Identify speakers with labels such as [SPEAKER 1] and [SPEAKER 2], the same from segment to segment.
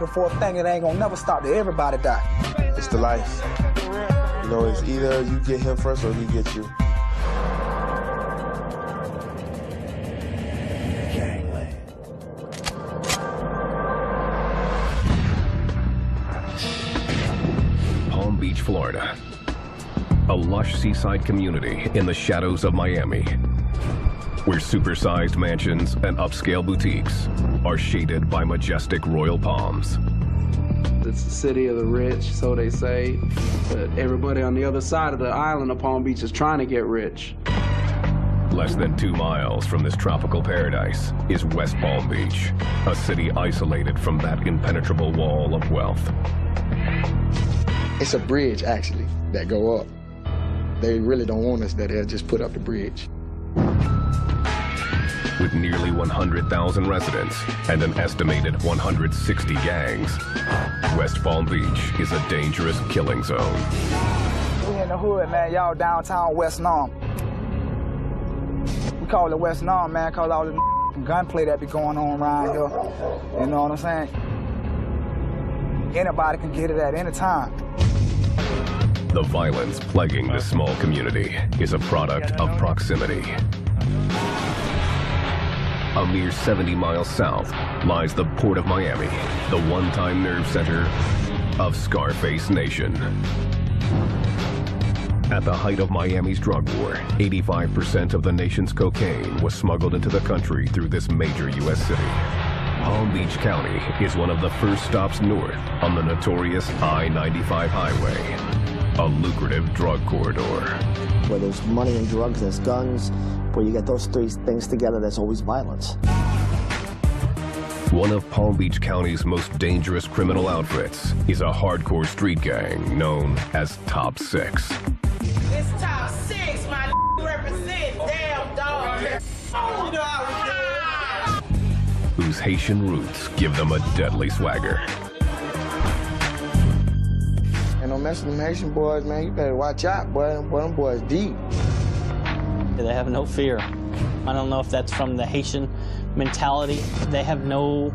[SPEAKER 1] the fourth thing, it ain't gonna never stop till everybody die.
[SPEAKER 2] It's the life. You know, it's either you get him first or he gets you.
[SPEAKER 3] Palm Beach, Florida. A lush seaside community in the shadows of Miami, where supersized mansions and upscale boutiques are shaded by majestic royal palms.
[SPEAKER 4] It's the city of the rich, so they say, but everybody on the other side of the island of Palm Beach is trying to get rich.
[SPEAKER 3] Less than 2 miles from this tropical paradise is West Palm Beach, a city isolated from that impenetrable wall of wealth.
[SPEAKER 5] It's a bridge, actually, that go up. They really don't want us there, they'll just put up the bridge.
[SPEAKER 3] With nearly 100,000 residents and an estimated 160 gangs, West Palm Beach is a dangerous killing zone.
[SPEAKER 1] We in the hood, man. Y'all downtown West Nam. We call it West Nam, man, cause all the gunplay that be going on around here. You know what I'm saying? Anybody can get it at any time.
[SPEAKER 3] The violence plaguing this small community is a product of proximity. A mere 70 miles south lies the Port of Miami, the one-time nerve center of Scarface Nation. At the height of Miami's drug war, 85% of the nation's cocaine was smuggled into the country through this major U.S. city. Palm Beach County is one of the first stops north on the notorious I-95 highway, a lucrative drug corridor.
[SPEAKER 6] Where there's money and drugs, there's guns. Where you get those three things together, there's always violence.
[SPEAKER 3] One of Palm Beach County's most dangerous criminal outfits is a hardcore street gang known as Top 6.
[SPEAKER 7] It's Top 6, my represent, damn dog. You know how we do it.
[SPEAKER 3] Whose Haitian roots give them a deadly swagger.
[SPEAKER 5] And don't mess with them Haitian boys, man. You better watch out, boy. Them boys deep.
[SPEAKER 8] They have no fear. I don't know if that's from the Haitian mentality. They have no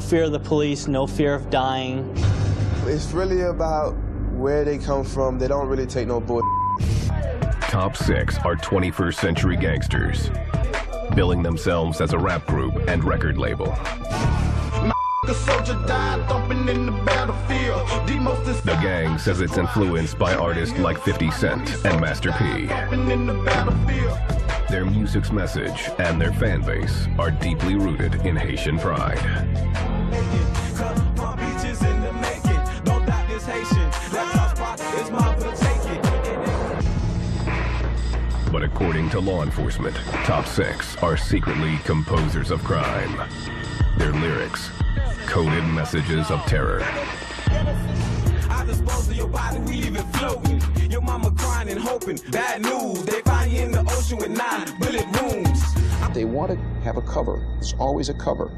[SPEAKER 8] fear of the police, no fear of dying.
[SPEAKER 2] It's really about where they come from. They don't really take no bull.
[SPEAKER 3] Top 6 are 21st century gangsters, billing themselves as a rap group and record label. The gang says it's influenced by artists like 50 Cent and Master P. Their music's message and their fan base are deeply rooted in Haitian pride. But according to law enforcement, Top 6 are secretly composers of crime. Their lyrics, coded messages of terror.
[SPEAKER 9] I dispose of your body, we leave it floating. Your mama crying and hoping. Bad news, they find you in the ocean with 9 bullet wounds.
[SPEAKER 10] They want to have a cover. There's always a cover.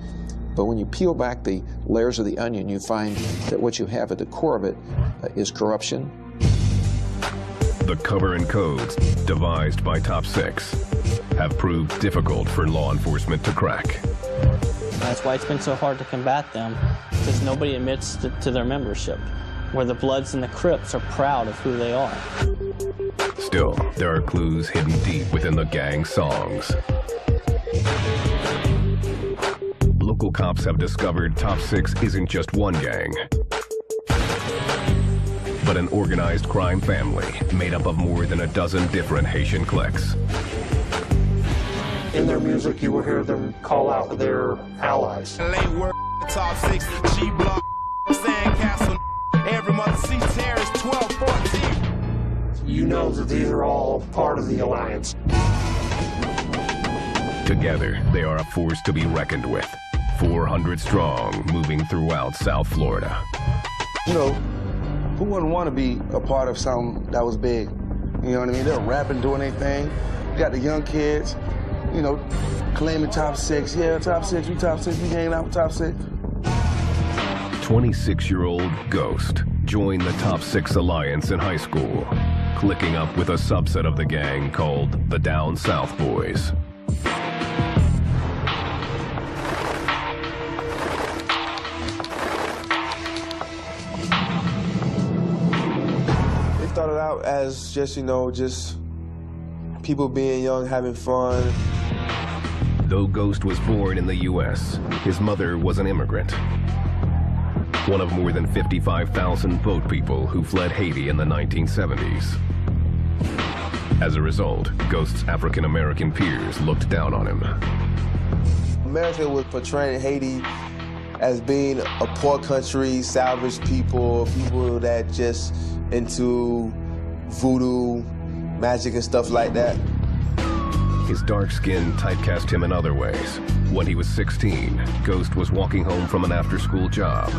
[SPEAKER 10] But when you peel back the layers of the onion, you find that what you have at the core of it is corruption.
[SPEAKER 3] The cover and codes devised by Top 6 have proved difficult for law enforcement to crack.
[SPEAKER 8] That's why it's been so hard to combat them, because nobody admits to their membership, where the Bloods and the Crips are proud of who they are.
[SPEAKER 3] Still, there are clues hidden deep within the gang's songs. Local cops have discovered Top 6 isn't just one gang, but an organized crime family made up of more than a dozen different Haitian cliques.
[SPEAKER 11] In their music, you will hear them call out their allies.
[SPEAKER 9] Top 6, G-Block, Sandcastle, every mother C Terrace, 12, 14.
[SPEAKER 11] You know that these are all part of the alliance.
[SPEAKER 3] Together, they are a force to be reckoned with. 400 strong, moving throughout South Florida.
[SPEAKER 2] You know, who wouldn't want to be a part of something that was big? You know what I mean? They're rapping, doing their thing. You got the young kids, you know, claiming Top 6. Yeah, Top 6, we Top 6, we hanging out with Top 6.
[SPEAKER 3] 26-year-old Ghost joined the Top 6 Alliance in high school, clicking up with a subset of the gang called the Down South Boys.
[SPEAKER 12] started out as just, you know, just people being young, having fun.
[SPEAKER 3] Though Ghost was born in the U.S., his mother was an immigrant. One of more than 55,000 boat people who fled Haiti in the 1970s. As a result, Ghost's African-American peers looked down on him.
[SPEAKER 12] America was portraying Haiti as being a poor country, salvaged people, people that just into voodoo, magic and stuff like that.
[SPEAKER 3] His dark skin typecast him in other ways. When he was 16, Ghost was walking home from an after-school job.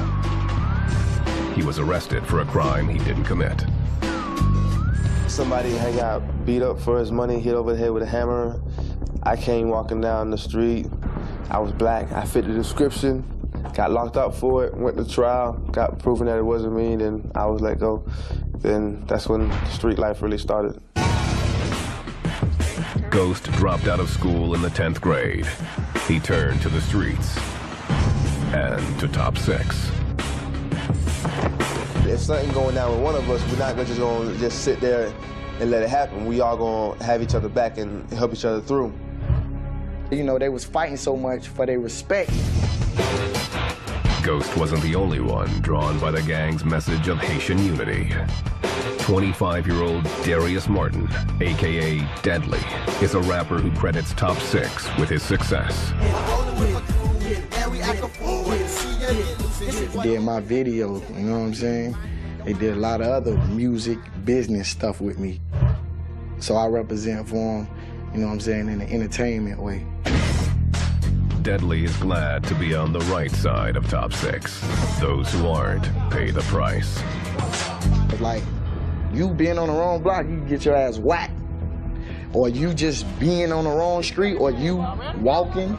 [SPEAKER 3] He was arrested for a crime he didn't commit.
[SPEAKER 12] Somebody had got beat up for his money, hit over the head with a hammer. I came walking down the street. I was black, I fit the description, got locked up for it, went to trial, got proven that it wasn't me, then I was let go. Then that's when street life really started.
[SPEAKER 3] Ghost dropped out of school in the 10th grade. He turned to the streets and to Top 6.
[SPEAKER 12] If something going down with one of us, we're not just going to just sit there and let it happen. We all going to have each other back and help each other through.
[SPEAKER 5] You know, they was fighting so much for their respect.
[SPEAKER 3] Ghost wasn't the only one drawn by the gang's message of Haitian unity. 25-year-old Darius Martin, a.k.a. Deadly, is a rapper who credits Top 6 with his success.
[SPEAKER 5] They did my video, you know what I'm saying? They did a lot of other music, business stuff with me. So I represent for them, you know what I'm saying, in the entertainment way.
[SPEAKER 3] Deadly is glad to be on the right side of Top 6. Those who aren't pay the price.
[SPEAKER 5] Like, you being on the wrong block, you can get your ass whacked. Or you just being on the wrong street, or you walking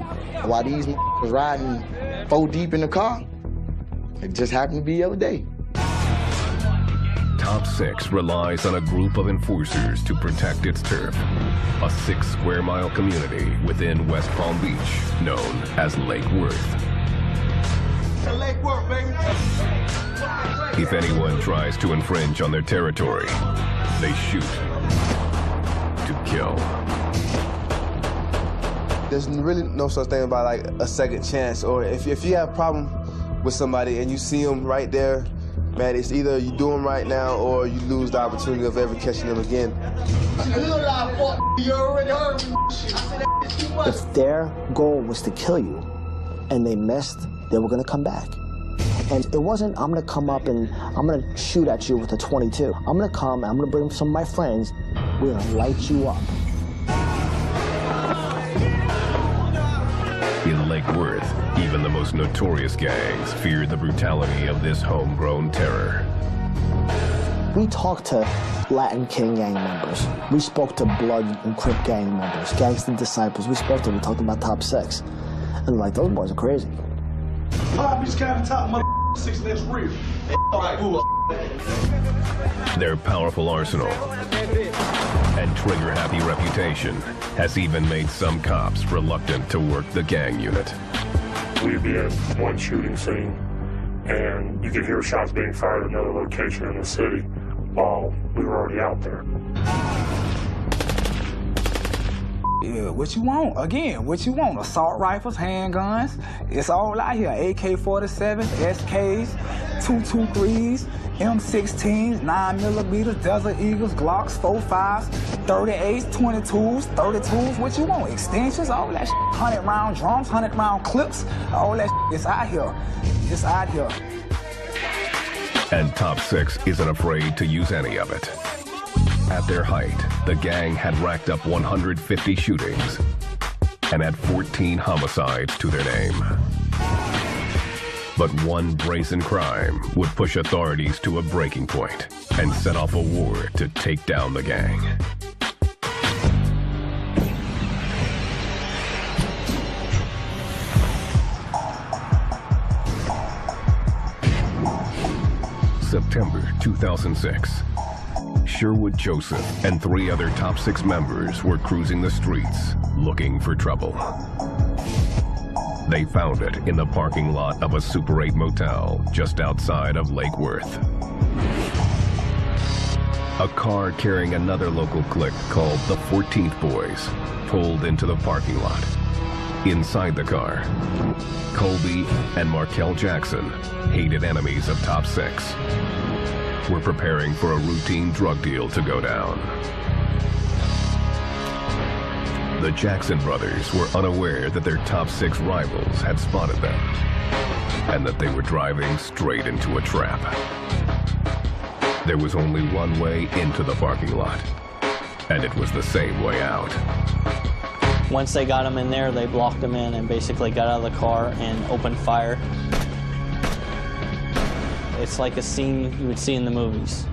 [SPEAKER 5] while these was riding 4 deep in the car. It just happened to be the other day.
[SPEAKER 3] Top 6 relies on a group of enforcers to protect its turf. A 6-square-mile community within West Palm Beach, known as Lake Worth.
[SPEAKER 9] Lake Worth, baby.
[SPEAKER 3] If anyone tries to infringe on their territory, they shoot to kill.
[SPEAKER 12] There's really no such thing about like a second chance, or if you have a problem with somebody and you see them right there, man, it's either you do them right now or you lose the opportunity of ever catching them again.
[SPEAKER 6] If their goal was to kill you and they missed, they were gonna come back. And it wasn't, I'm gonna come up and I'm gonna shoot at you with a .22. I'm gonna come, I'm gonna bring some of my friends, we're gonna light you up.
[SPEAKER 3] In Lake Worth, even the most notorious gangs fear the brutality of this homegrown terror.
[SPEAKER 6] We talked to Latin King gang members. We spoke to Blood and Crip gang members, Gangster Disciples. We spoke to them, we talked about Top 6. And like, those boys are crazy.
[SPEAKER 13] Palm Beach County top mother 6, that's real.
[SPEAKER 3] Their powerful arsenal and trigger-happy reputation has even made some cops reluctant to work the gang unit.
[SPEAKER 11] We'd be at one shooting scene, and you could hear shots being fired at another location in the city while we were already out there.
[SPEAKER 1] Yeah, what you want? Again, what you want? Assault rifles, handguns. It's all out here. AK-47s, SKs, 223s, M16s, 9mm, Desert Eagles, Glocks, 4.5s, 38s, 22s, 32s. What you want? Extensions, all that shit. 100-round drums, 100-round clips, all that shit. It's out here. It's out here.
[SPEAKER 3] And Top 6 isn't afraid to use any of it. At their height, the gang had racked up 150 shootings and had 14 homicides to their name. But one brazen crime would push authorities to a breaking point and set off a war to take down the gang. September 2006. Sherwood Joseph and 3 other Top 6 members were cruising the streets looking for trouble. They found it in the parking lot of a Super 8 motel just outside of Lake Worth. A car carrying another local clique called the 14th Boys pulled into the parking lot. Inside the car, Colby and Markel Jackson, hated enemies of Top 6, were preparing for a routine drug deal to go down. The Jackson brothers were unaware that their Top 6 rivals had spotted them and that they were driving straight into a trap. There was only one way into the parking lot, and it was the same way out.
[SPEAKER 8] Once they got him in there, they blocked him in and basically got out of the car and opened fire. It's like a scene you would see in the movies.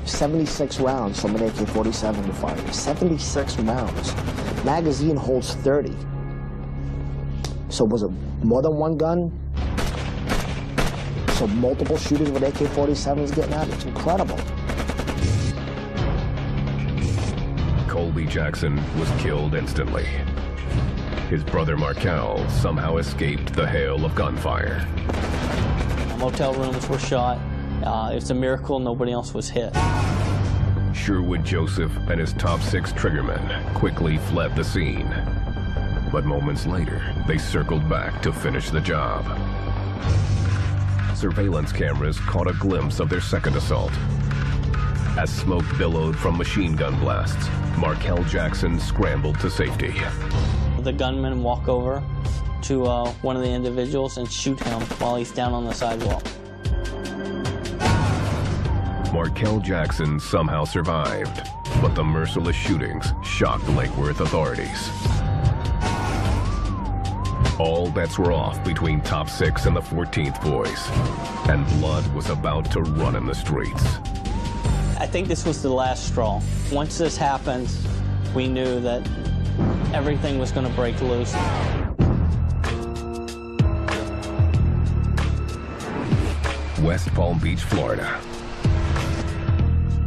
[SPEAKER 6] 76 rounds from an AK-47 to fire. 76 rounds. Magazine holds 30. So was it more than one gun? So multiple shooters with AK-47s getting out? It's incredible.
[SPEAKER 3] Colby Jackson was killed instantly. His brother Markel somehow escaped the hail of gunfire.
[SPEAKER 8] Motel rooms were shot. It's a miracle nobody else was hit.
[SPEAKER 3] Sherwood Joseph and his Top 6 triggermen quickly fled the scene. But moments later, they circled back to finish the job. Surveillance cameras caught a glimpse of their second assault. As smoke billowed from machine gun blasts, Markel Jackson scrambled to safety.
[SPEAKER 8] The gunmen walk over to one of the individuals and shoot him while he's down on the sidewalk.
[SPEAKER 3] Markel Jackson somehow survived, but the merciless shootings shocked Lake Worth authorities. All bets were off between Top 6 and the 14th Boys, and blood was about to run in the streets.
[SPEAKER 8] I think this was the last straw. Once this happened, we knew that everything was going to break loose.
[SPEAKER 3] West Palm Beach, Florida.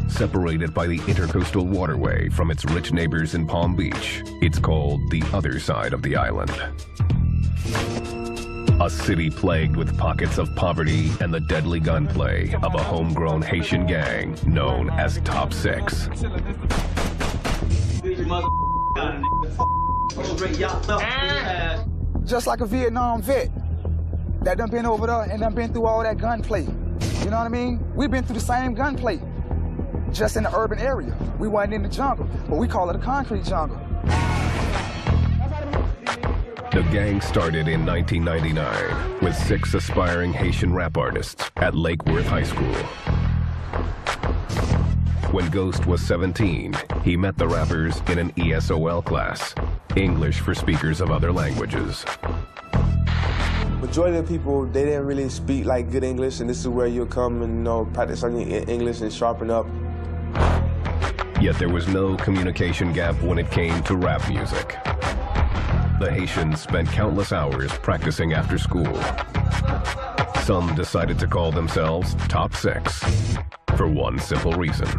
[SPEAKER 3] Separated by the Intercoastal Waterway from its rich neighbors in Palm Beach, it's called the other side of the island. A city plagued with pockets of poverty and the deadly gunplay of a homegrown Haitian gang known as Top 6.
[SPEAKER 1] Just like a Vietnam vet that done been over there and done been through all that gunplay. You know what I mean? We've been through the same gunplay, just in the urban area. We wasn't in the jungle, but we call it a concrete jungle.
[SPEAKER 3] The gang started in 1999 with 6 aspiring Haitian rap artists at Lake Worth High School. When Ghost was 17, he met the rappers in an ESOL class, English for speakers of other languages.
[SPEAKER 12] Majority of the people, they didn't really speak like good English, and this is where you'll come and practice on your English and sharpen up.
[SPEAKER 3] Yet there was no communication gap when it came to rap music. The Haitians spent countless hours practicing after school. Some decided to call themselves Top 6 for one simple reason.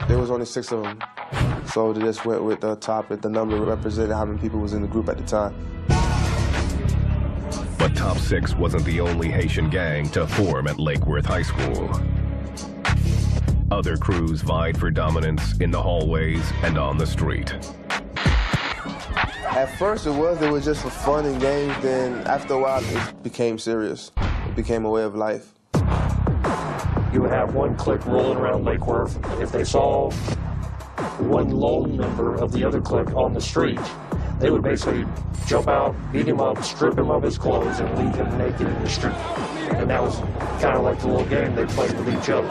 [SPEAKER 12] There was only 6 of them, so they just went with the top at the number represented how many people was in the group at the time.
[SPEAKER 3] But Top 6 wasn't the only Haitian gang to form at Lake Worth High School. Other crews vied for dominance in the hallways and on the street.
[SPEAKER 12] At first it was just for fun and games, then after a while it became serious. It became a way of life.
[SPEAKER 11] You would have one clique rolling around Lake Worth. If they saw one lone member of the other clique on the street, they would basically jump out, beat him up, strip him of his clothes, and leave him naked in the street. And that was kind of like the little game they played with each other.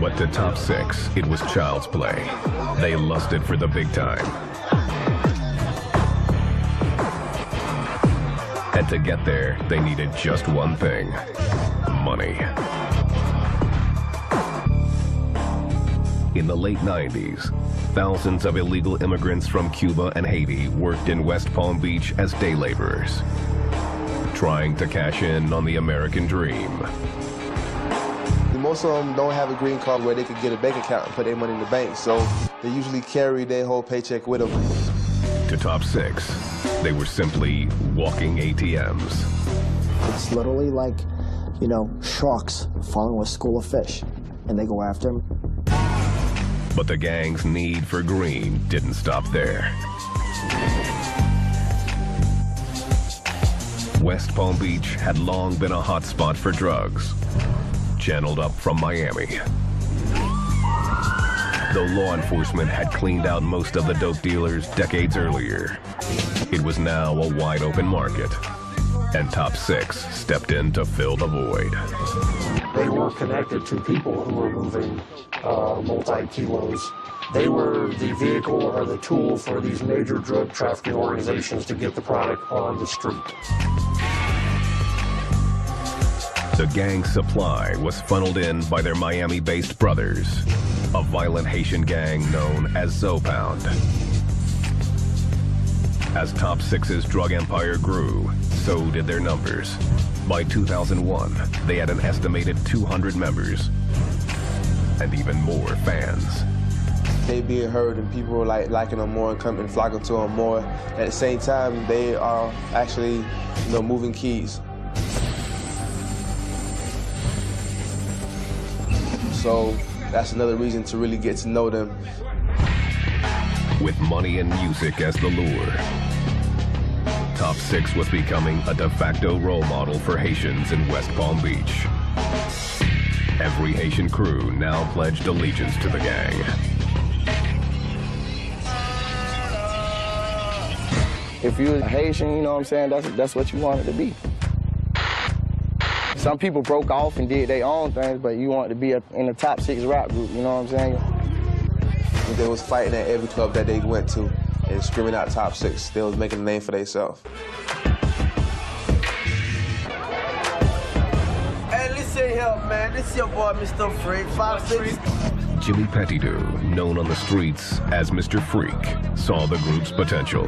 [SPEAKER 3] But to Top 6, it was child's play. They lusted for the big time. And to get there, they needed just one thing: money. In the late 90s, thousands of illegal immigrants from Cuba and Haiti worked in West Palm Beach as day laborers, trying to cash in on the American dream.
[SPEAKER 12] Most of them don't have a green card where they could get a bank account and put their money in the bank, so they usually carry their whole paycheck with them.
[SPEAKER 3] To Top 6, they were simply walking ATMs.
[SPEAKER 6] It's literally like you know, sharks following a school of fish, and they go after him.
[SPEAKER 3] But the gang's need for green didn't stop there. West Palm Beach had long been a hotspot for drugs, channeled up from Miami. Though law enforcement had cleaned out most of the dope dealers decades earlier, it was now a wide open market, and Top 6 stepped in to fill the void.
[SPEAKER 11] They were connected to people who were moving multi-kilos. They were the vehicle or the tool for these major drug trafficking organizations to get the product on the street.
[SPEAKER 3] The gang's supply was funneled in by their Miami-based brothers, a violent Haitian gang known as Zopound. As Top 6's drug empire grew, so did their numbers. By 2001, they had an estimated 200 members, and even more fans.
[SPEAKER 12] They being heard and people were liking them more and coming flocking to them more. At the same time, they are actually, you know, moving keys. So that's another reason to really get to know them.
[SPEAKER 3] With money and music as the lure, Top 6 was becoming a de facto role model for Haitians in West Palm Beach. Every Haitian crew now pledged allegiance to the gang.
[SPEAKER 5] If you're Haitian, you know what I'm saying, that's what you wanted to be. Some people broke off and did their own things, but you wanted to be in the Top 6 rap group, you know what I'm saying?
[SPEAKER 12] They was fighting at every club that they went to and screaming out Top 6. They was making a name for themselves.
[SPEAKER 14] Hey, listen here, man. This is your boy, Mr. Freak, 5'6".
[SPEAKER 3] Jimmy Pettigrew, known on the streets as Mr. Freak, saw the group's potential.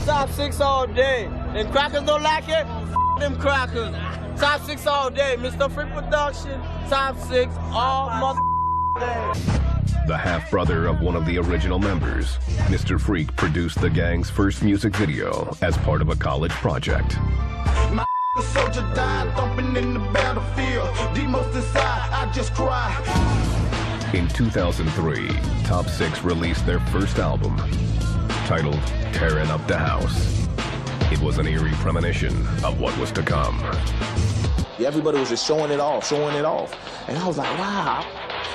[SPEAKER 14] Top 6 all day. And crackers don't like it? F them crackers. Top 6 all day. Mr. Freak Production, Top 6 all mother day.
[SPEAKER 3] The half-brother of one of the original members, Mr. Freak produced the gang's first music video as part of a college project.
[SPEAKER 13] My soldier died thumping in the battlefield. Deep most inside, I just cry.
[SPEAKER 3] In 2003, Top 6 released their first album, titled Tearing Up the House. It was an eerie premonition of what was to come.
[SPEAKER 15] Everybody was just showing it off. And I was like, wow,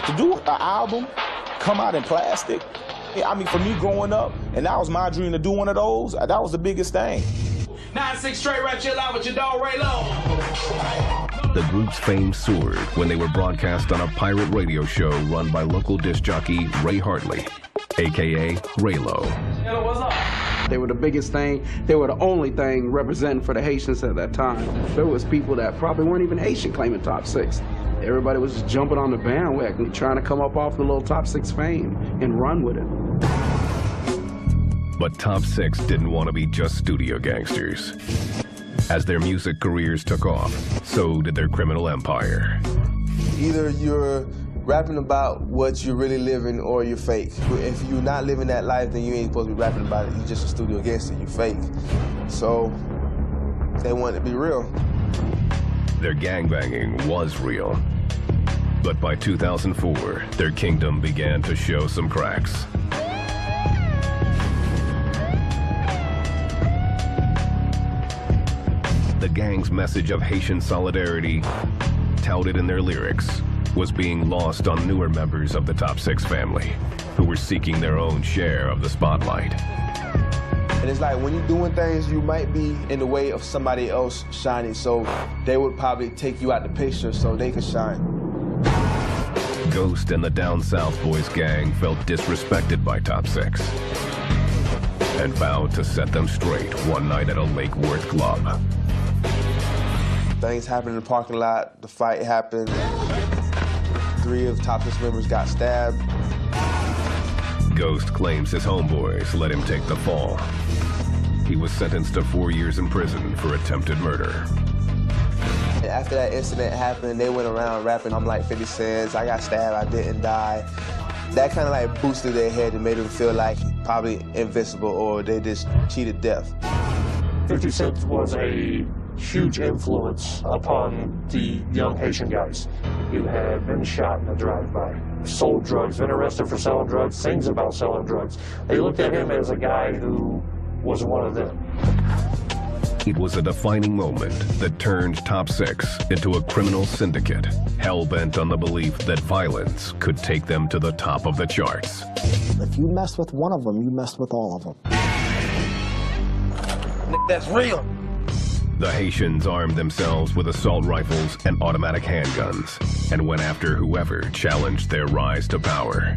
[SPEAKER 15] to do an album, come out in plastic. I mean, for me growing up, and that was my dream to do one of those, that was the biggest thing.
[SPEAKER 13] 9-6 straight right, chill out with your dog Ray Low.
[SPEAKER 3] The group's fame soared when they were broadcast on a pirate radio show run by local disc jockey Ray Hartley, a.k.a. Raylo.
[SPEAKER 4] What's up? They were the biggest thing. They were the only thing representing for the Haitians at that time. There was people that probably weren't even Haitian claiming Top 6. Everybody was just jumping on the bandwagon, trying to come up off the little Top 6 fame and run with it.
[SPEAKER 3] But Top 6 didn't want to be just studio gangsters. As their music careers took off, so did their criminal empire.
[SPEAKER 12] Either you're rapping about what you're really living or you're fake. If you're not living that life, then you ain't supposed to be rapping about it. You're just a studio gangster, you fake. So they wanted to be real.
[SPEAKER 3] Their gangbanging was real. But by 2004, their kingdom began to show some cracks. The gang's message of Haitian solidarity, touted in their lyrics, was being lost on newer members of the Top 6 family, who were seeking their own share of the spotlight.
[SPEAKER 12] And it's like, when you're doing things, you might be in the way of somebody else shining, so they would probably take you out the picture so they could shine.
[SPEAKER 3] Ghost and the Down South Boys gang felt disrespected by Top 6 and vowed to set them straight one night at a Lake Worth club.
[SPEAKER 12] Things happened in the parking lot, the fight happened. 3 of the Top 6 members got stabbed.
[SPEAKER 3] Ghost claims his homeboys let him take the fall. He was sentenced to 4 years in prison for attempted murder.
[SPEAKER 12] After that incident happened, they went around rapping, I'm like 50 Cent, I got stabbed, I didn't die. That kind of like boosted their head and made them feel like probably invincible or they just cheated death.
[SPEAKER 11] 50 Cent was a huge influence upon the young Haitian guys who had been shot in a drive-by, sold drugs, been arrested for selling drugs, sings about selling drugs. They looked at him as a guy who was one of them.
[SPEAKER 3] It was a defining moment that turned Top 6 into a criminal syndicate, hell-bent on the belief that violence could take them to the top of the charts.
[SPEAKER 6] If you messed with one of them, you messed with all of them.
[SPEAKER 2] That's real.
[SPEAKER 3] The Haitians armed themselves with assault rifles and automatic handguns and went after whoever challenged their rise to power.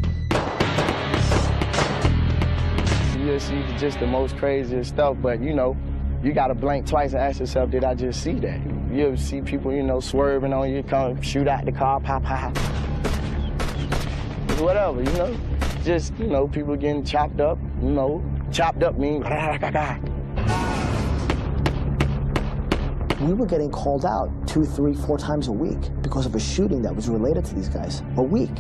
[SPEAKER 5] You see just the most craziest stuff, but you know, you gotta blink twice and ask yourself, did I just see that? You ever see people, you know, swerving on you, come shoot out the car, pop, pop. Whatever, you know. Just, you know, people getting chopped up, you know. Chopped up means
[SPEAKER 6] we were getting called out 2, 3, 4 times a week because of a shooting that was related to these guys. A week.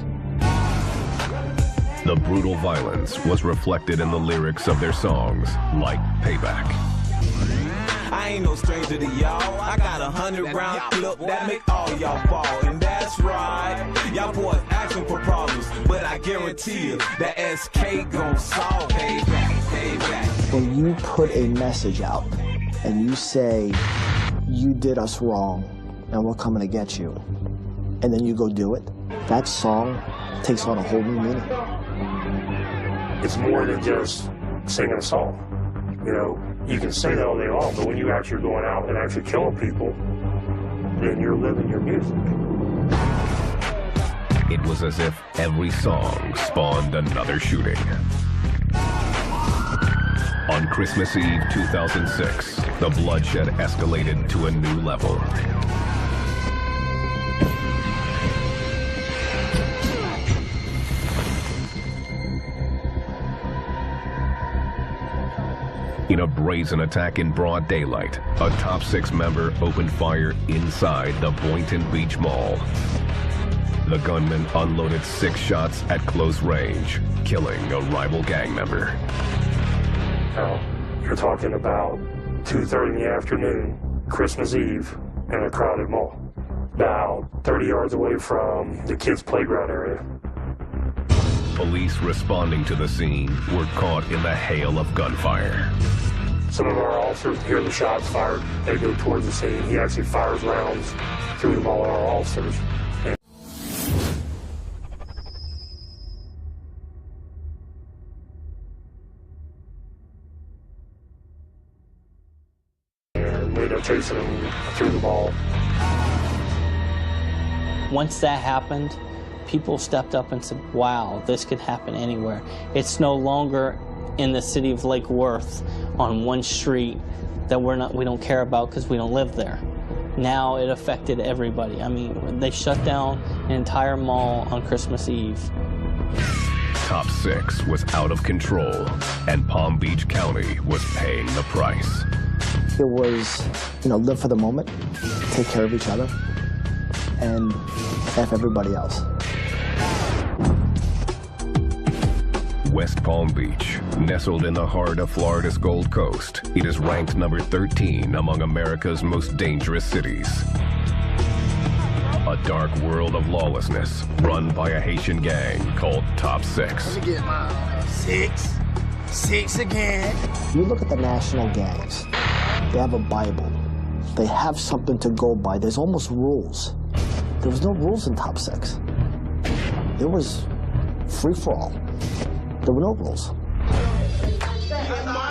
[SPEAKER 3] The brutal violence was reflected in the lyrics of their songs, like Payback.
[SPEAKER 9] I ain't no stranger to y'all. I got 100-round clip that make all y'all fall. And that's right. Y'all boys asking for problems, but I guarantee you that SK gon' solve payback, payback.
[SPEAKER 6] When you put a message out and you say, you did us wrong and we're coming to get you, and then you go do it, that song takes on a whole new meaning.
[SPEAKER 11] It's more than just singing a song. You know, you can say that all day long, but when you actually going out and actually killing people, then you're living your music.
[SPEAKER 3] It was as if every song spawned another shooting. On Christmas Eve 2006, the bloodshed escalated to a new level. In a brazen attack in broad daylight, a Top 6 member opened fire inside the Boynton Beach Mall. The gunman unloaded 6 shots at close range, killing a rival gang member.
[SPEAKER 11] Now, you're talking about 2:30 in the afternoon, Christmas Eve, in a crowded mall, about 30 yards away from the kids' playground area.
[SPEAKER 3] Police responding to the scene were caught in the hail of gunfire.
[SPEAKER 11] Some of our officers hear the shots fired. They go towards the scene. He actually fires rounds through them all, our officers. And we end up chasing him through the mall.
[SPEAKER 8] Once that happened, people stepped up and said, wow, this could happen anywhere. It's no longer in the city of Lake Worth on one street that we don't care about because we don't live there. Now it affected everybody. I mean, they shut down an entire mall on Christmas Eve.
[SPEAKER 3] Top 6 was out of control, and Palm Beach County was paying the price.
[SPEAKER 6] It was, you know, live for the moment, take care of each other, and F everybody else.
[SPEAKER 3] West Palm Beach, nestled in the heart of Florida's Gold Coast, it is ranked number 13 among America's most dangerous cities. A dark world of lawlessness run by a Haitian gang called Top 6.
[SPEAKER 5] Let me get my 6. 6 again.
[SPEAKER 6] You look at the national gangs, they have a Bible. They have something to go by. There's almost rules. There was no rules in Top 6. There was free-for-all. There were no rules.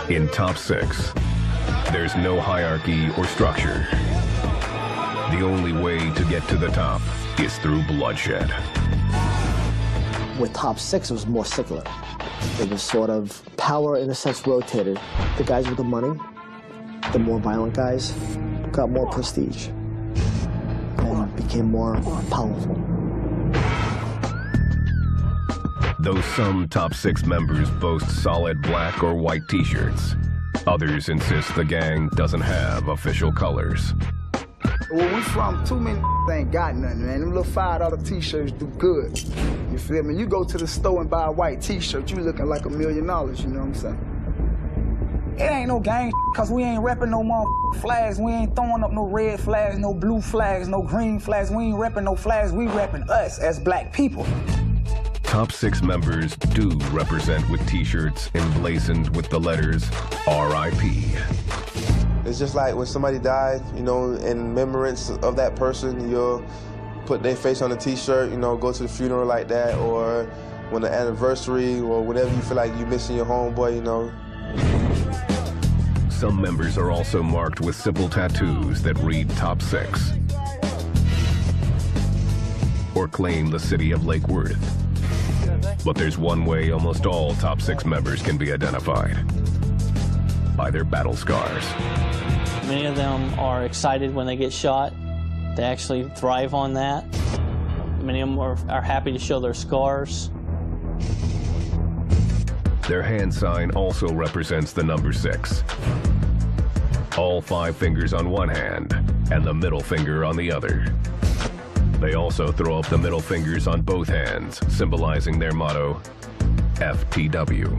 [SPEAKER 3] In Top 6, there's no hierarchy or structure. The only way to get to the top is through bloodshed.
[SPEAKER 6] With Top 6, it was more secular. It was sort of power, in a sense, rotated. The guys with the money, the more violent guys, got more prestige and became more powerful.
[SPEAKER 3] Though some Top 6 members boast solid black or white t-shirts, others insist the gang doesn't have official colors.
[SPEAKER 1] Where we from, too many ain't got nothing, man. Them little $5 t-shirts do good. You feel me? You go to the store and buy a white t-shirt, you looking like $1 million, you know what I'm saying? It ain't no gang because we ain't repping no more flags. We ain't throwing up no red flags, no blue flags, no green flags. We ain't repping no flags. We repping us as black people.
[SPEAKER 3] Top 6 members do represent with t-shirts emblazoned with the letters R.I.P.
[SPEAKER 12] It's just like when somebody died, you know, in remembrance of that person, you'll put their face on a t-shirt, you know, go to the funeral like that, or when the anniversary or whatever you feel like you're missing your homeboy, you know.
[SPEAKER 3] Some members are also marked with simple tattoos that read Top 6 or claim the city of Lake Worth. But there's one way almost all Top 6 members can be identified: by their battle scars.
[SPEAKER 8] Many of them are excited when they get shot. They actually thrive on that. Many of them are happy to show their scars.
[SPEAKER 3] Their hand sign also represents the number 6. All 5 fingers on one hand and the middle finger on the other. They also throw up the middle fingers on both hands, symbolizing their motto, FTW.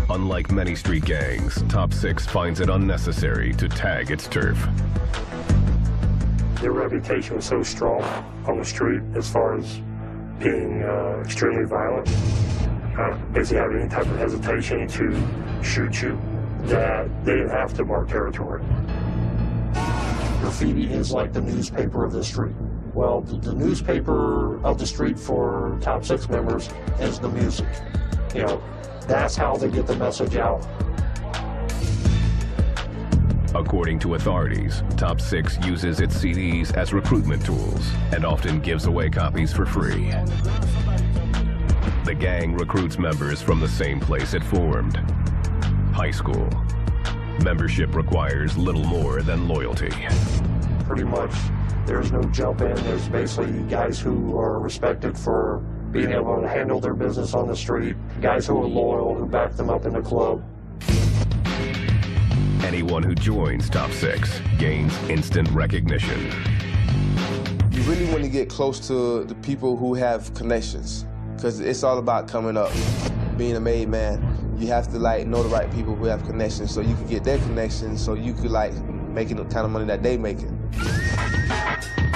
[SPEAKER 3] Unlike many street gangs, Top 6 finds it unnecessary to tag its turf.
[SPEAKER 11] Their reputation was so strong on the street as far as being extremely violent. Basically have any type of hesitation to shoot you, that they didn't have to mark territory. Graffiti is like the newspaper of the street. Well, the newspaper of the street for Top 6 members is the music. You know, that's how they get the message out.
[SPEAKER 3] According to authorities, Top 6 uses its CDs as recruitment tools and often gives away copies for free. The gang recruits members from the same place it formed: high school. Membership requires little more than loyalty.
[SPEAKER 11] Pretty much, there's no jump in. There's basically guys who are respected for being able to handle their business on the street, guys who are loyal, who back them up in the club.
[SPEAKER 3] Anyone who joins Top 6 gains instant recognition.
[SPEAKER 12] You really want to get close to the people who have connections, because it's all about coming up. Being a made man, you have to like know the right people who have connections so you can get their connections so you could like making the kind of money that they making.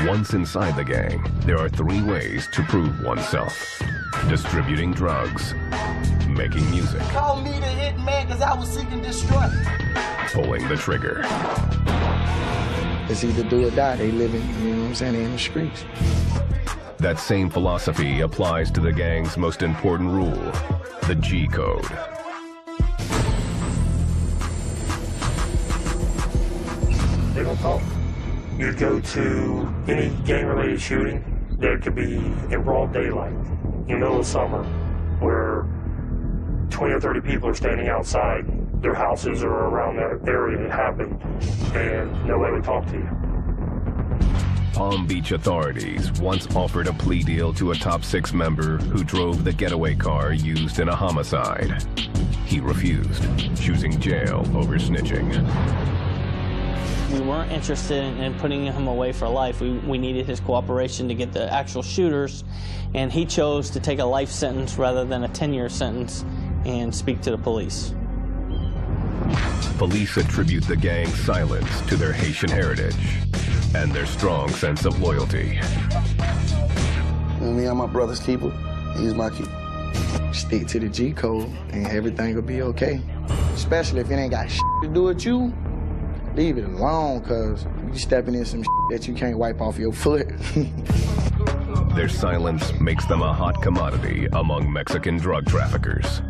[SPEAKER 3] Once inside the gang, there are 3 ways to prove oneself: distributing drugs, making music,
[SPEAKER 7] Call me the hit man because I was seeking destruct.
[SPEAKER 3] pulling the trigger.
[SPEAKER 5] It's either do or die. They living, you know what I'm saying, they in the streets.
[SPEAKER 3] That same philosophy applies to the gang's most important rule, the G code.
[SPEAKER 11] They don't talk. You go to any gang-related shooting, there could be in broad daylight, in the middle of summer, where 20 or 30 people are standing outside their houses or around that area it happened, and nobody would talk to you.
[SPEAKER 3] Palm Beach authorities once offered a plea deal to a Top 6 member who drove the getaway car used in a homicide. He refused, choosing jail over snitching.
[SPEAKER 8] We weren't interested in putting him away for life. We needed his cooperation to get the actual shooters, and he chose to take a life sentence rather than a 10-year sentence and speak to the police.
[SPEAKER 3] Police attribute the gang's silence to their Haitian heritage and their strong sense of loyalty.
[SPEAKER 5] Me, I'm my brother's keeper. He's my keeper. Stick to the G code and everything will be okay. Especially if it ain't got shit to do with you, leave it alone, cause you stepping in some shit that you can't wipe off your foot.
[SPEAKER 3] Their silence makes them a hot commodity among Mexican drug traffickers.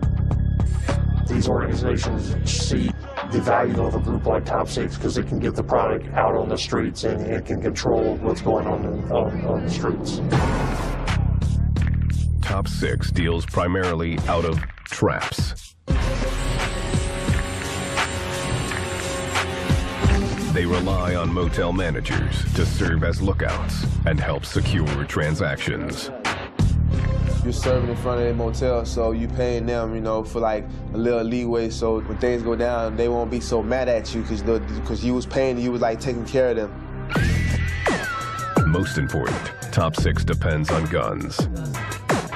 [SPEAKER 11] These organizations see the value of a group like Top 6 because it can get the product out on the streets and it can control what's going on the streets.
[SPEAKER 3] Top 6 deals primarily out of traps. They rely on motel managers to serve as lookouts and help secure transactions.
[SPEAKER 12] You're serving in front of a motel, so you paying them, you know, for like a little leeway, so when things go down, they won't be so mad at you because you was paying, you was like taking care of them.
[SPEAKER 3] Most important, Top 6 depends on guns.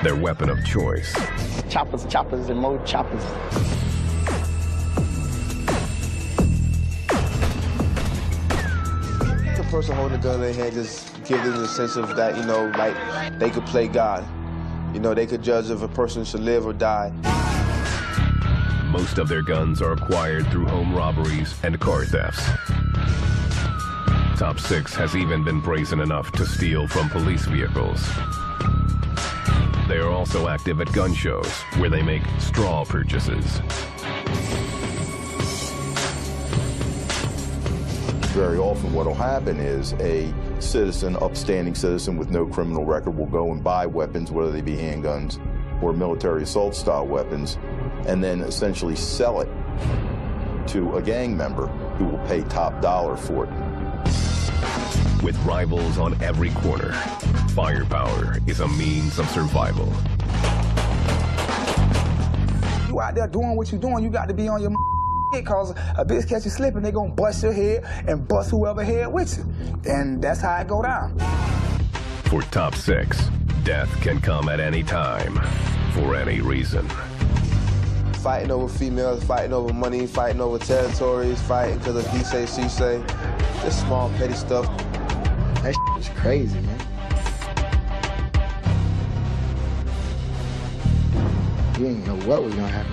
[SPEAKER 3] their weapon of choice.
[SPEAKER 5] Choppers, choppers, and more choppers.
[SPEAKER 12] The person holding a gun in their hand just gives them the sense of that, you know, like they could play God. You know, they could judge if a person should live or die.
[SPEAKER 3] Most of their guns are acquired through home robberies and car thefts. Top 6 has even been brazen enough to steal from police vehicles. They are also active at gun shows, where they make straw purchases.
[SPEAKER 16] Very often what will happen is a citizen, upstanding citizen with no criminal record will go and buy weapons, whether they be handguns or military assault style weapons, and then essentially sell it to a gang member who will pay top dollar for it.
[SPEAKER 3] With rivals on every corner, firepower is a means of survival.
[SPEAKER 1] You out there doing what you're doing, you got to be on your because a bitch catch you slipping, they gonna bust your head and bust whoever head with you. And that's how it go down.
[SPEAKER 3] For Top 6, death can come at any time, for any reason.
[SPEAKER 12] Fighting over females, fighting over money, fighting over territories, fighting because of he say, she say. Just small, petty stuff.
[SPEAKER 5] That is crazy, man. You didn't know what was gonna happen.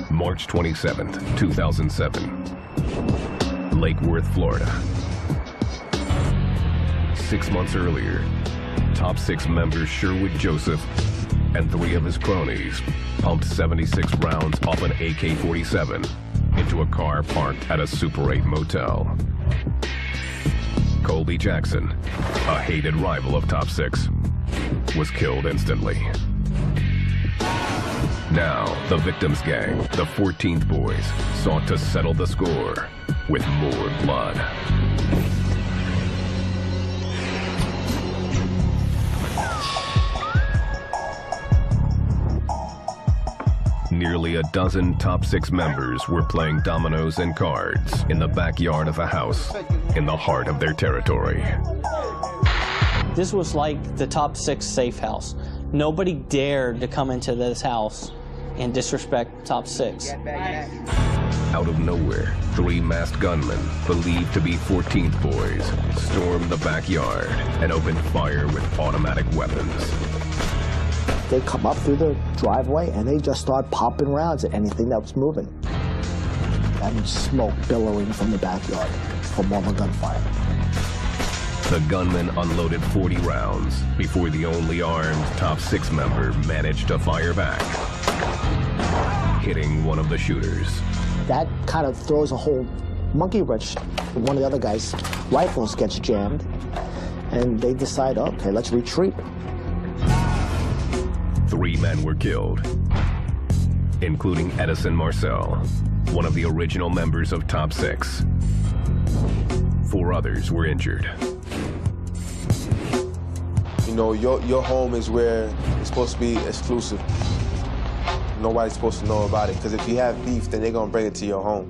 [SPEAKER 3] March 27th, 2007. Lake Worth, Florida. 6 months earlier, Top 6 member Sherwood Joseph and 3 of his cronies pumped 76 rounds off an AK-47 into a car parked at a Super 8 motel. Colby Jackson, a hated rival of Top 6, was killed instantly. Now, the victim's gang, the 14th Boys, sought to settle the score with more blood. Nearly a dozen Top 6 members were playing dominoes and cards in the backyard of a house in the heart of their territory.
[SPEAKER 8] This was like the Top 6 safe house. Nobody dared to come into this house and disrespect Top 6.
[SPEAKER 3] Out of nowhere, 3 masked gunmen, believed to be 14th Boys, stormed the backyard and opened fire with automatic weapons.
[SPEAKER 6] They come up through the driveway and they just start popping rounds at anything that was moving. And smoke billowing from the backyard from all the gunfire.
[SPEAKER 3] The gunman unloaded 40 rounds before the only armed Top 6 member managed to fire back, hitting one of the shooters.
[SPEAKER 6] That kind of throws a whole monkey wrench. One of the other guys' rifles gets jammed, and they decide, okay, let's retreat.
[SPEAKER 3] 3 men were killed, including Edison Marcel, one of the original members of Top 6. 4 others were injured.
[SPEAKER 12] You know, your home is where it's supposed to be exclusive. Nobody's supposed to know about it, because if you have beef, then they're gonna bring it to your home.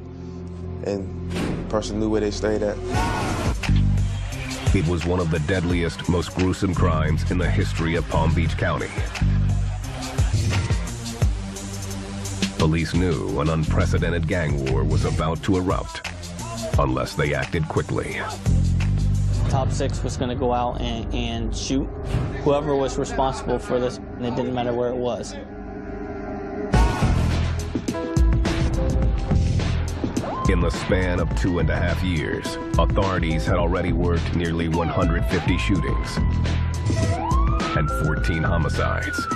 [SPEAKER 12] And the person knew where they stayed at.
[SPEAKER 3] It was one of the deadliest, most gruesome crimes in the history of Palm Beach County. Police knew an unprecedented gang war was about to erupt, unless they acted quickly.
[SPEAKER 8] Top 6 was going to go out and shoot whoever was responsible for this, and it didn't matter where it was.
[SPEAKER 3] In the span of 2.5 years, authorities had already worked nearly 150 shootings and 14 homicides.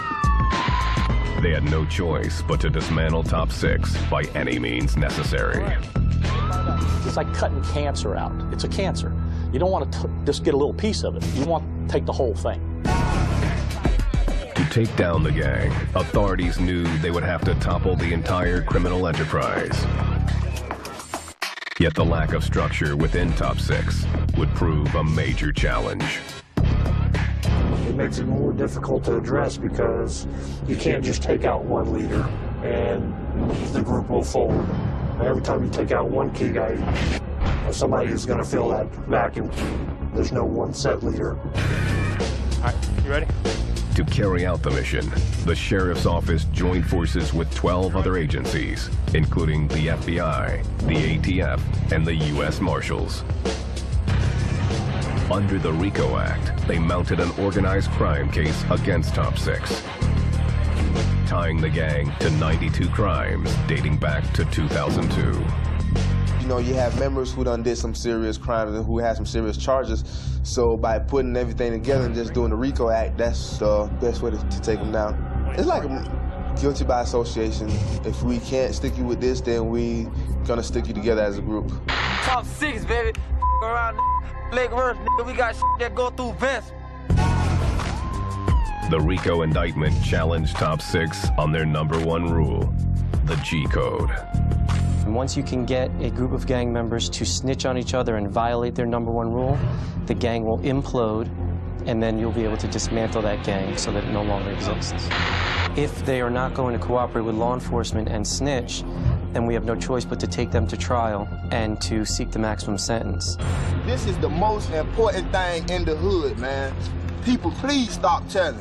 [SPEAKER 3] They had no choice but to dismantle Top 6 by any means necessary.
[SPEAKER 17] It's like cutting cancer out. It's a cancer. You don't want to just get a little piece of it. You want to take the whole thing.
[SPEAKER 3] To take down the gang, authorities knew they would have to topple the entire criminal enterprise. Yet the lack of structure within Top 6 would prove a major challenge.
[SPEAKER 11] It makes it more difficult to address because you can't just take out one leader and the group will fold. Every time you take out one key guy, somebody who's going to fill that vacuum. There's no one set leader.
[SPEAKER 18] All right, you ready?
[SPEAKER 3] To carry out the mission, the Sheriff's Office joined forces with 12 other agencies, including the FBI, the ATF, and the U.S. Marshals. Under the RICO Act, they mounted an organized crime case against Top 6, tying the gang to 92 crimes dating back to 2002.
[SPEAKER 12] You know, you have members who done did some serious crimes and who had some serious charges. So by putting everything together and just doing the RICO Act, that's the best way to take them down. It's like a guilty by association. If we can't stick you with this, then we gonna stick you together as a group.
[SPEAKER 14] Top 6, baby. Around Lake Worth, we got that go through vents.
[SPEAKER 3] The RICO indictment challenged Top 6 on their #1 rule, the G Code.
[SPEAKER 19] Once you can get a group of gang members to snitch on each other and violate their #1 rule, the gang will implode, and then you'll be able to dismantle that gang so that it no longer exists. If they are not going to cooperate with law enforcement and snitch, then we have no choice but to take them to trial and to seek the maximum sentence.
[SPEAKER 5] This is the most important thing in the hood, man. People, please stop telling.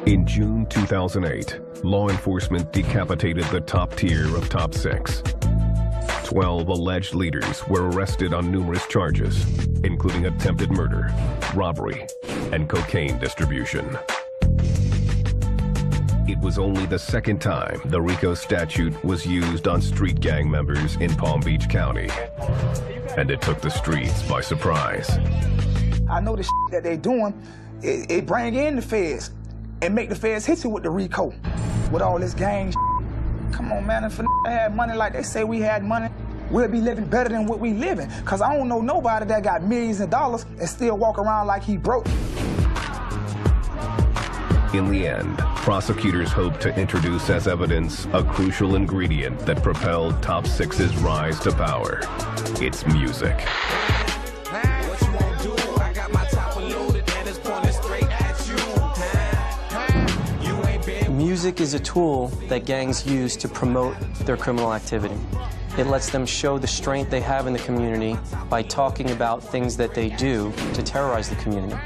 [SPEAKER 3] In June 2008, law enforcement decapitated the top tier of Top 6. 12 alleged leaders were arrested on numerous charges, including attempted murder, robbery, and cocaine distribution. It was only the second time the RICO statute was used on street gang members in Palm Beach County, and it took the streets by surprise.
[SPEAKER 1] I know the that they doing, it bring in the feds and make the feds hit you with the RICO, with all this gang. Come on, man, if I had money like they say we had money, we'll be living better than what we living. Cause I don't know nobody that got millions of dollars and still walk around like he broke.
[SPEAKER 3] In the end, prosecutors hoped to introduce as evidence a crucial ingredient that propelled Top 6's rise to power: its music.
[SPEAKER 19] Music is a tool that gangs use to promote their criminal activity. It lets them show the strength they have in the community by talking about things that they do to terrorize the community.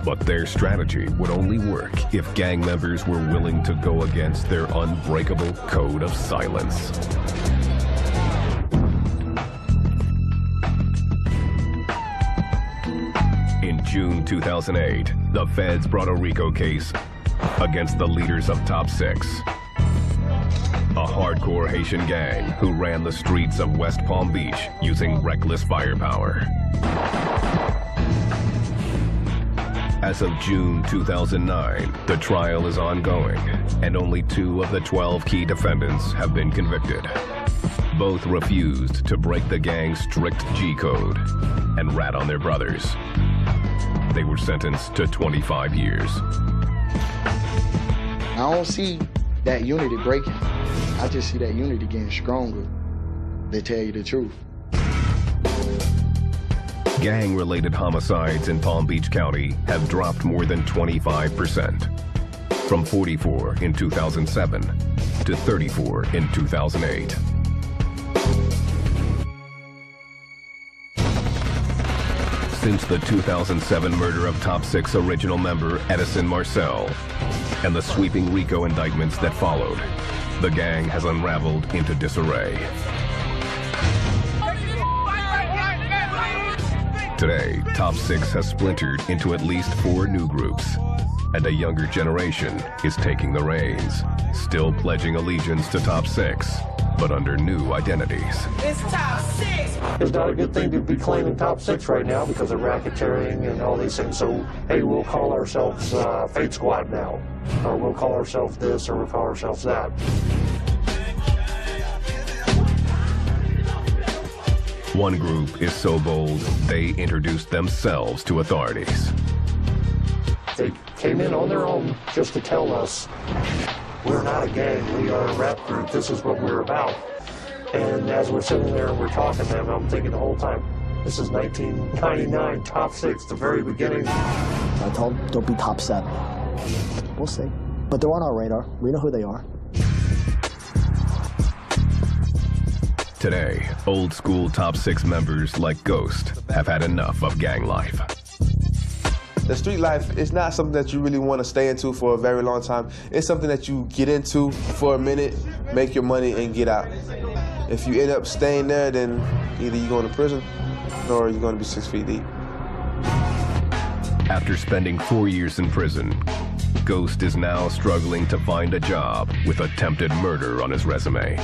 [SPEAKER 3] But their strategy would only work if gang members were willing to go against their unbreakable code of silence. In June 2008, the feds brought a RICO case against the leaders of Top 6, a hardcore Haitian gang who ran the streets of West Palm Beach using reckless firepower. As of June 2009, the trial is ongoing, and only 2 of the 12 key defendants have been convicted. Both refused to break the gang's strict G code and rat on their brothers. They were sentenced to 25 years.
[SPEAKER 5] I don't see that unity breaking. I just see that unity getting stronger. They tell you the truth.
[SPEAKER 3] Gang-related homicides in Palm Beach County have dropped more than 25%, from 44 in 2007 to 34 in 2008. Since the 2007 murder of Top 6 original member Edison Marcel and the sweeping RICO indictments that followed, the gang has unraveled into disarray. Today, Top 6 has splintered into at least 4 new groups, and a younger generation is taking the reins, still pledging allegiance to Top 6, but under new identities.
[SPEAKER 7] It's Top 6!
[SPEAKER 11] It's not a good thing to be claiming Top 6 right now because of racketeering and all these things. So, hey, we'll call ourselves Fate Squad now. Or we'll call ourselves this, or we'll call ourselves that.
[SPEAKER 3] One group is so bold, they introduced themselves to authorities.
[SPEAKER 11] They came in on their own just to tell us, we're not a gang, we are a rap group, this is what we're about. And as we're sitting there and we're talking to them, I'm thinking the whole time, this is 1999, Top 6, the very beginning.
[SPEAKER 6] I told them, don't be Top 7. We'll see. But they're on our radar. We know who they are.
[SPEAKER 3] Today, old school Top 6 members like Ghost have had enough of gang life.
[SPEAKER 12] The street life is not something that you really want to stay into for a very long time. It's something that you get into for a minute, make your money, and get out. If you end up staying there, then either you're going to prison or you're going to be 6 feet deep.
[SPEAKER 3] After spending 4 years in prison, Ghost is now struggling to find a job with attempted murder on his resume.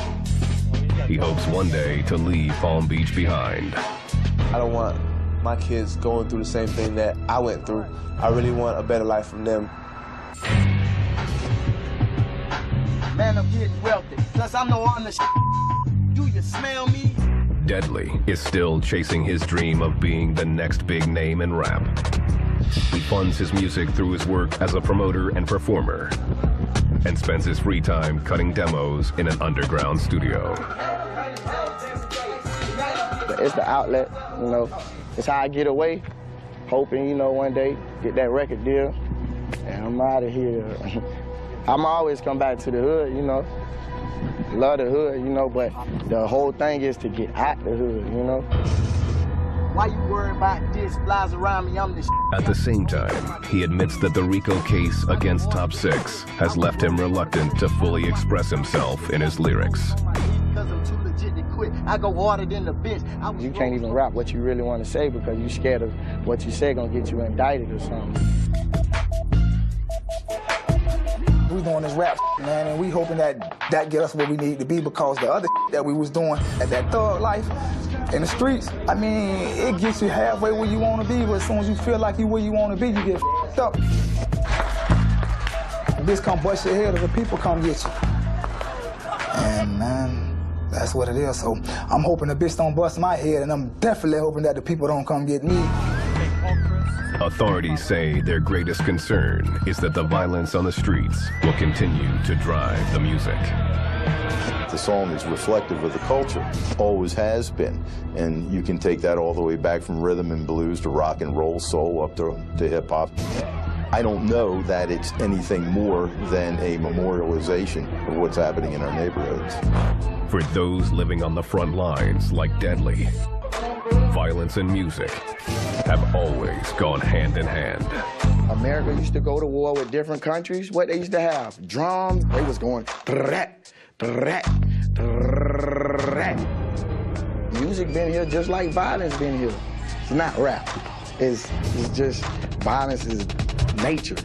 [SPEAKER 3] He hopes one day to leave Palm Beach behind.
[SPEAKER 12] I don't want my kids going through the same thing that I went through. I really want a better life from them.
[SPEAKER 14] Man, I'm getting wealthy, plus I'm no on the Do you smell me?
[SPEAKER 3] Deadly is still chasing his dream of being the next big name in rap. He funds his music through his work as a promoter and performer, and spends his free time cutting demos in an underground studio.
[SPEAKER 5] It's the outlet, you know. It's how I get away, hoping, you know, one day get that record deal, and I'm out of here. I'm always come back to the hood, you know. Love the hood, you know, but the whole thing is to get out the hood, you know.
[SPEAKER 14] Why you worry about this? Flies around me, I'm the
[SPEAKER 3] At the same time, he admits that the RICO case against Top 6 has left him reluctant to fully express himself in his lyrics.
[SPEAKER 14] I go harder than the bitch.
[SPEAKER 5] You can't even rap what you really want to say because you're scared of what you say gonna get you indicted or something.
[SPEAKER 1] We doing this rap, man, and we hoping that get us where we need to be, because the other that we was doing at that thug life in the streets, I mean, it gets you halfway where you want to be, but as soon as you feel like you where you want to be, you get up. This come bust your head, or the people come get you. And man, that's what it is. So I'm hoping the bitch don't bust my head, and I'm definitely hoping that the people don't come get me.
[SPEAKER 3] Authorities say their greatest concern is that the violence on the streets will continue to drive the music.
[SPEAKER 16] The song is reflective of the culture, always has been. And you can take that all the way back from rhythm and blues to rock and roll, soul, up to hip hop. I don't know that it's anything more than a memorialization of what's happening in our neighborhoods.
[SPEAKER 3] For those living on the front lines like Deadly, violence and music have always gone hand in hand.
[SPEAKER 5] America used to go to war with different countries. What they used to have? Drums. They was going trat, trat, trat. Music been here just like violence been here. It's not rap. It's just violence is nature.